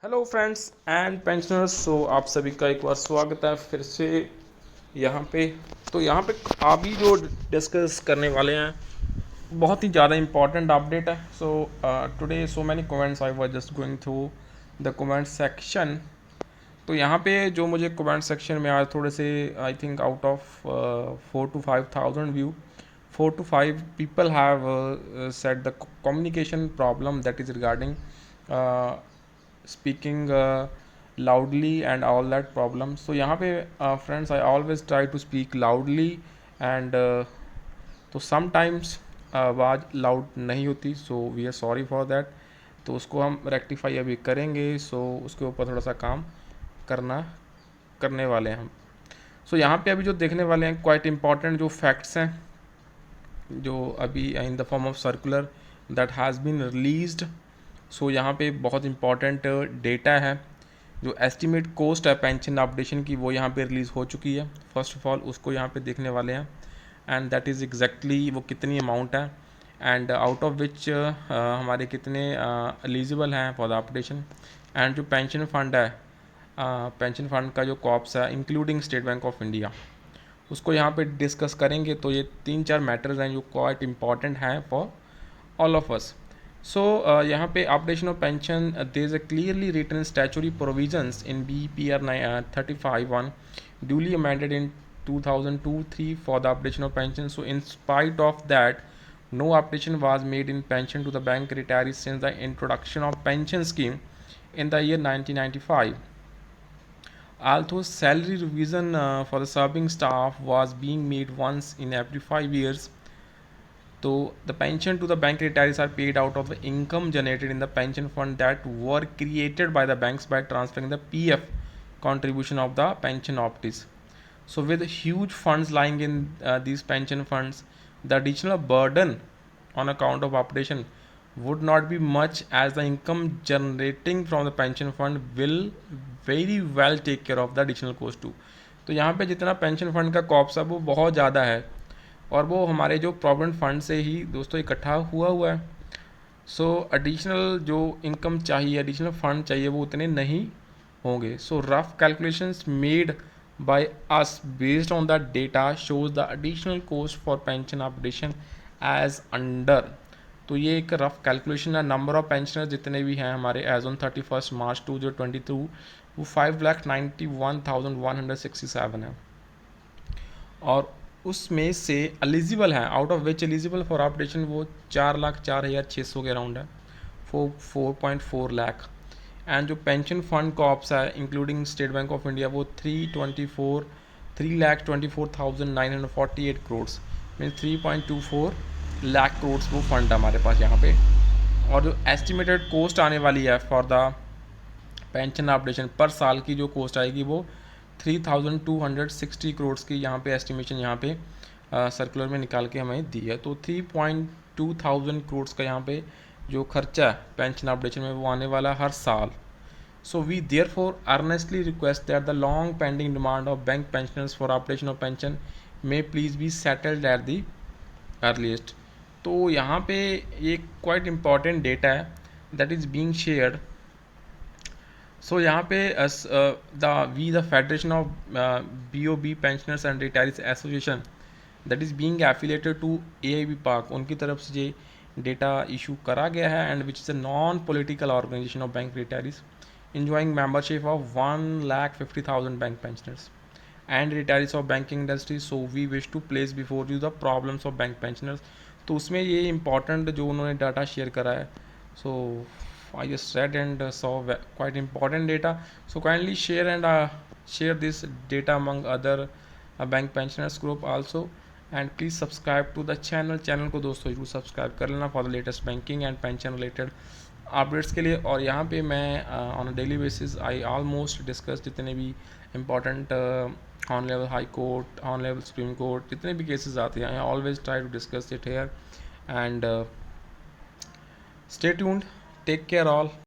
Hello friends and pensioners. So आप सभी का एक बार स्वागत है फिर से यहाँ पे। तो यहाँ पे अभी जो डिस्कस करने वाले हैं बहुत ही ज़्यादा इम्पोर्टेंट अपडेट है। So today so many comments I was just going through the comment section. तो यहाँ पे जो मुझे कमेंट सेक्शन में आज थोड़े से I think out of 4 to 5,000 view 4 to 5 people have said the communication problem that is regarding speaking loudly and all that problem. So यहाँ पे friends I always try to speak loudly and तो sometimes आवाज़ loud नहीं होती, so we are sorry for that. तो उसको हम rectify अभी करेंगे, सो उसके ऊपर थोड़ा सा काम करने वाले हैं हम। सो यहाँ पे अभी जो देखने वाले हैं क्वाइट इम्पॉर्टेंट जो फैक्ट्स हैं जो अभी in the form of circular that has been released. So यहाँ पे बहुत इंपॉर्टेंट डेटा है। जो एस्टिमेट कॉस्ट है पेंशन अपडेशन की वो यहाँ पे रिलीज़ हो चुकी है। फर्स्ट ऑफ ऑल उसको यहाँ पे देखने वाले हैं एंड दैट इज़ एग्जैक्टली वो कितनी अमाउंट है एंड आउट ऑफ विच हमारे कितने एलिजिबल हैं फॉर द अपडेशन। एंड जो पेंशन फंड है पेंशन फंड का जो कॉप्स है including state bank of India उसको यहाँ पे डिस्कस करेंगे। तो ये 3-4 मैटर्स हैं जो क्वाइट इम्पॉर्टेंट हैं for all of us. So यहाँ पे updation of pension there is a clearly written statutory provisions in BPR 35(1) duly amended in 2002-3 for the updation of pension. So in spite of that, no updation was made in pension to the bank retirees since the introduction of pension scheme in the year 1995. Although salary revision for the serving staff was being made once in every 5 years, so the pension to the bank retirees are paid out of the income generated in the pension fund that were created by the banks by transferring the PF contribution of the pension optees. So with huge funds lying in these pension funds, the additional burden on account of updation would not be much as the income generating from the pension fund will very well take care of the additional cost too. तो यहाँ पे जितना pension fund का cops है वो बहुत ज़्यादा है और वो हमारे जो प्रोविडेंट फंड से ही दोस्तों इकट्ठा हुआ है। सो एडिशनल जो इनकम चाहिए एडिशनल फंड चाहिए वो उतने नहीं होंगे। सो rough calculations made by us based on that data shows the additional cost for pension updation as under। तो ये एक रफ कैलकुलेशन है। नंबर ऑफ पेंशनर जितने भी हैं हमारे एज ऑन 31 मार्च 2022 वो 5,91,167 है और उसमें से एलिजिबल हैं out of which eligible for updation वो 4,04,600 के अराउंड है 4.4 लाख। एंड जो पेंशन फंड कॉप्स है including state bank of India वो 3,24,948 करोड़ मीन 3.24 लाख करोड़ वो फंड हमारे पास यहाँ पे। और जो एस्टिमेटेड कॉस्ट आने वाली है फॉर द पेंशन अपडेशन पर साल की जो कॉस्ट आएगी वो 3,260 करोड़ की यहाँ पे एस्टिमेशन यहाँ पे सर्कुलर में निकाल के हमें दी है। तो 3,200 करोड़ का यहाँ पे जो खर्चा है पेंशन अपडेशन में वो आने वाला हर साल। So we therefore earnestly request that the long pending demand of bank pensioners for updation of pension may please be settled at the earliest. तो यहाँ पे एक क्वाइट इम्पॉर्टेंट डेटा है that is being shared. So यहाँ पे the federation of BOB pensioners and retirees association that is being affiliated to AIB पाक उनकी तरफ से ये डेटा इशू करा गया है and which is a non political organisation of bank retirees enjoying membership of 1,50,000 bank pensioners and retirees of banking industry. So we wish to place before you the problems of bank pensioners. तो उसमें ये important जो उन्होंने data share करा है। So I just read and saw quite important data. So kindly share and share this data among other bank pensioners group also. And please subscribe to the channel को दोस्तों जरूर subscribe कर लेना for the latest banking and pension related updates के लिए। और यहाँ पे मैं on a daily basis I almost discuss जितने भी important on level high court on level supreme court जितने भी केसेस आते हैं I always try to discuss it here and stay tuned take care all.